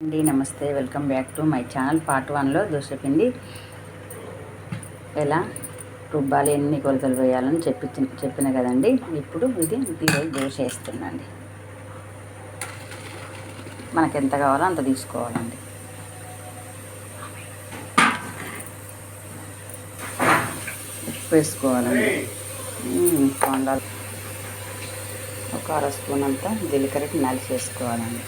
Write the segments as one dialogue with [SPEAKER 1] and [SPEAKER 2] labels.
[SPEAKER 1] అండి నమస్తే, welcome back to my channel. Part 1లో దోశపిండి ఎలా రుబ్బాలి, ఎన్ని కొలతలు వేయాలని చెప్పిన కదండి. ఇప్పుడు ఈరోజు దోశ వేస్తున్నాండి. మనకు ఎంత కావాలో అంత తీసుకోవాలండి. ఉప్పు వేసుకోవాలండి, కొండాలు ఒక అర స్పూన్ అంతా జీలకర్రకి నలిసి వేసుకోవాలండి.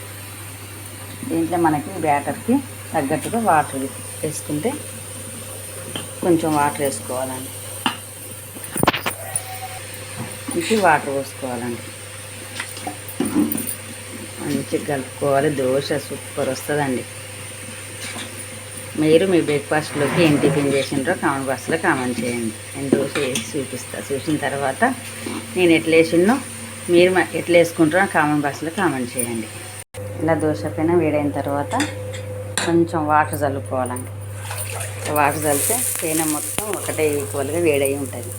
[SPEAKER 1] దీంట్లో మనకి బ్యాటర్కి తగ్గట్టుగా వాటర్ వేసుకుంటే కొంచెం వాటర్ వేసుకోవాలండి. ఇంక వాటర్ పోసుకోవాలండి. మంచిగా కలుపుకోవాలి. దోశ సూపర్ వస్తుందండి. మీరు మీ బ్రేక్ఫాస్ట్లోకి ఏం టిఫిన్ చేసినారో కామెంట్ బాక్స్లో కామెంట్ చేయండి. నేను దోశ వేసి చూసిన తర్వాత నేను ఎట్లా వేసినో మీరు ఎట్లా వేసుకుంటారో కామెంట్ బాక్స్లో కామెంట్ చేయండి. ఇలా దోశ పైన వేడైన తర్వాత కొంచెం వాటర్ చల్లుకోవాలండి. వాటర్ చల్లితే పైన మొత్తం ఒకటే ఈక్వల్గా వేడై ఉంటుంది.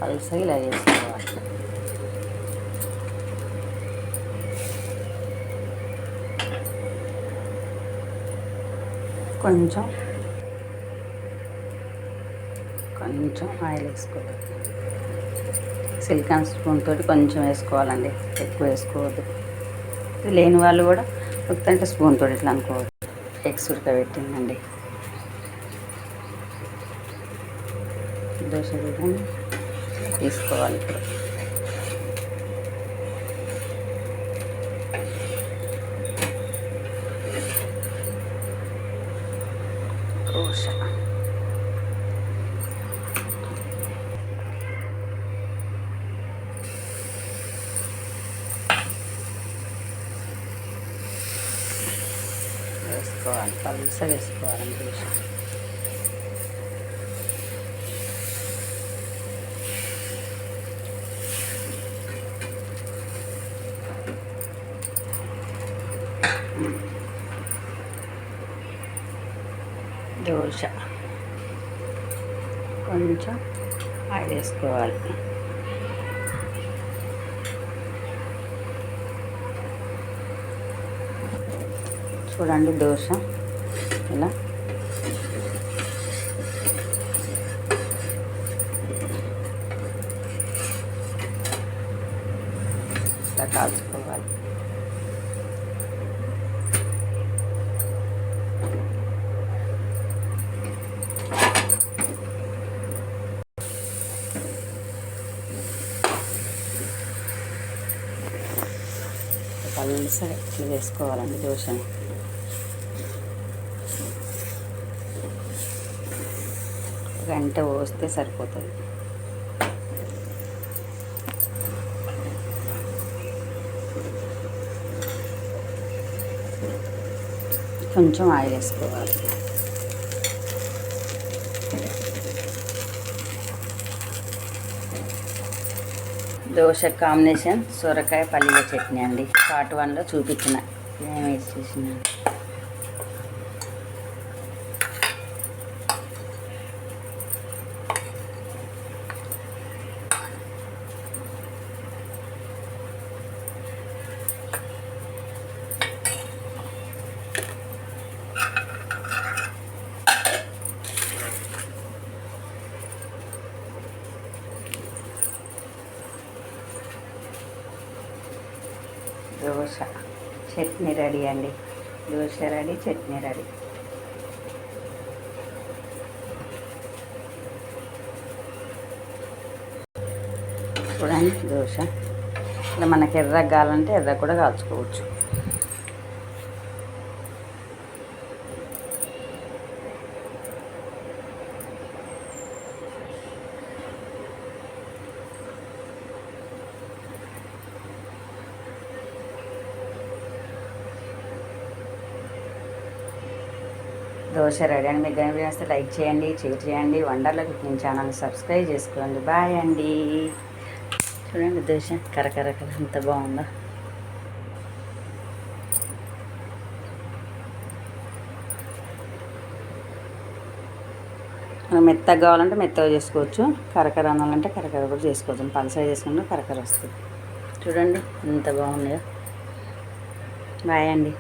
[SPEAKER 1] పల్సగా ఇలా వేసుకోవాలి. కొంచెం ఆయిల్ వేసుకోవాలి. సిలికాన్ స్పూన్ తోటి కొంచెం వేసుకోవాలండి, ఎక్కువ వేసుకోవద్దు. ఇది లేని వాళ్ళు కూడా ఒక్కంటే స్పూన్ తోటి ఇట్లా అనుకోవద్దు. ఎగ్స్ ఉడకబెట్టిందండి. దోశ వేయడానికి తీసుకోవాలి. ఇప్పుడు దోశ వేసుకోవాలి, పల్సగా వేసుకోవాలండి. దోశ కొంచెం ఆయిల్ వేసుకోవాలి. చూడండి దోశ ఇలా కాల్చుకోవాలి. పల్సగా ఇట్లా వేసుకోవాలండి దోశని. గంట పోస్తే సరిపోతుంది. కొంచెం ఆయిల్ వేసుకోవాలి. దోశ కాంబినేషన్ సొరకాయ పల్లీల చట్నీ అండి. పార్ట్ 1లో చూపించిన నేను వేసి చూసిన. దోశ చట్నీ రెడీ అండి. Dosa ready, chutney ready. చూడండి దోశ ఇలా మనకి ఎర్రగా కావాలంటే ఎర్ర కూడా కాల్చుకోవచ్చు. దోశ రెడీ అండి. మీకు కనుక వస్తే లైక్ చేయండి, షేర్ చేయండి. వండర్లో కుకింగ్ ఛానల్ సబ్స్క్రైబ్ చేసుకోండి. బాయ్ అండి. చూడండి దోశ కరకర ఎంత బాగుందో. మనం మెత్తగా కావాలంటే మెత్తగా చేసుకోవచ్చు, కరకర అనాలంటే కరకర కూడా చేసుకోవచ్చు. పలసగా చేసుకుంటే కరకర వస్తుంది. చూడండి ఎంత బాగున్నాయో. బాయ్ అండి.